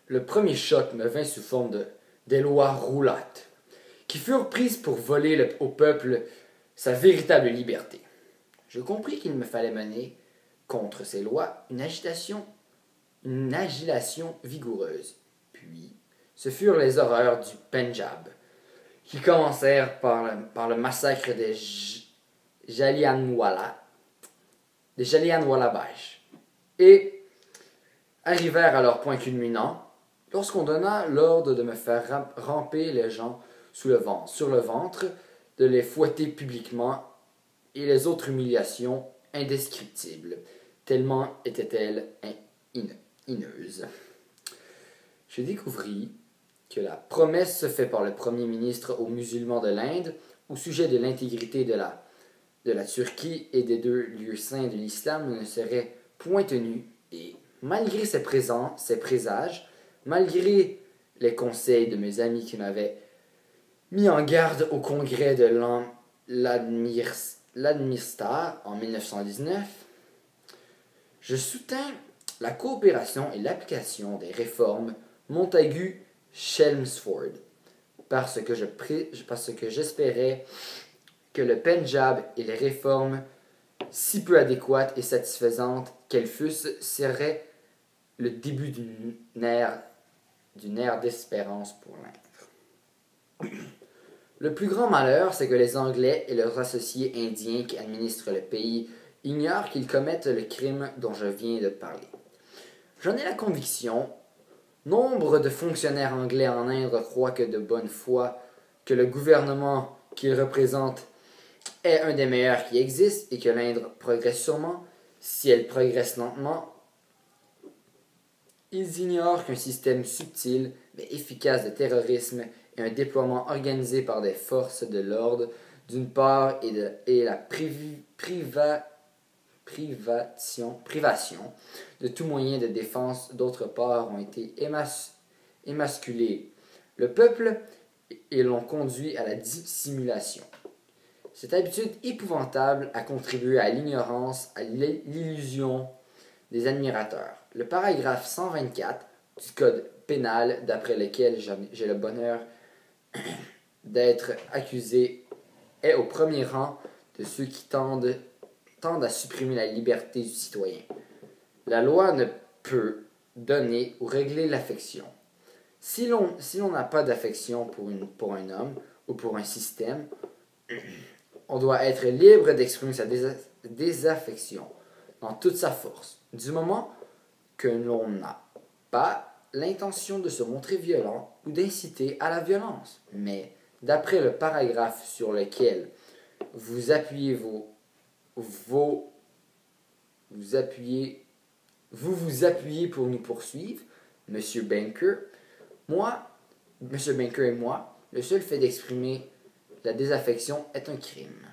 le premier choc me vint sous forme des lois roulottes, qui furent prises pour voler au peuple sa véritable liberté. Je compris qu'il me fallait mener contre ces lois une agilation vigoureuse. Puis, ce furent les horreurs du Pendjab, qui commencèrent par le massacre Jallianwala, des Jallianwala Bagh, et arrivèrent à leur point culminant lorsqu'on donna l'ordre de me faire ramper les gens sur le ventre, de les fouetter publiquement et les autres humiliations indescriptibles, tellement étaient-elles hideuses. Je découvris que la promesse faite par le Premier ministre aux musulmans de l'Inde au sujet de l'intégrité de la Turquie et des deux lieux saints de l'islam ne serait point tenue, et malgré ses présages, malgré les conseils de mes amis qui m'avaient mis en garde au congrès de l'Admira en 1919, je soutins la coopération et l'application des réformes Montagu-Chelmsford, parce que j'espérais que le Pendjab et les réformes, si peu adéquates et satisfaisantes qu'elles fussent, seraient le début d'une ère d'espérance pour l'Inde. Le plus grand malheur, c'est que les Anglais et leurs associés indiens qui administrent le pays ignorent qu'ils commettent le crime dont je viens de parler. J'en ai la conviction. Nombre de fonctionnaires anglais en Inde croient que de bonne foi que le gouvernement qu'ils représentent est un des meilleurs qui existent et que l'Inde progresse sûrement, si elle progresse lentement. Ils ignorent qu'un système subtil mais efficace de terrorisme et un déploiement organisé par des forces de l'ordre d'une part et la privation de tout moyen de défense d'autre part ont été émasculés le peuple et l'ont conduit à la dissimulation. Cette habitude épouvantable a contribué à l'ignorance, à l'illusion des admirateurs. Le paragraphe 124 du Code pénal, d'après lequel j'ai le bonheur d'être accusé, est au premier rang de ceux qui tendent à supprimer la liberté du citoyen. La loi ne peut donner ou régler l'affection. Si l'on n'a pas d'affection pour un homme ou pour un système, on doit être libre d'exprimer sa désaffection dans toute sa force, du moment que l'on n'a pas l'intention de se montrer violent ou d'inciter à la violence. Mais, d'après le paragraphe sur lequel vous appuyez vous vous appuyez pour nous poursuivre, M. Banker et moi, le seul fait d'exprimer la désaffection est un crime.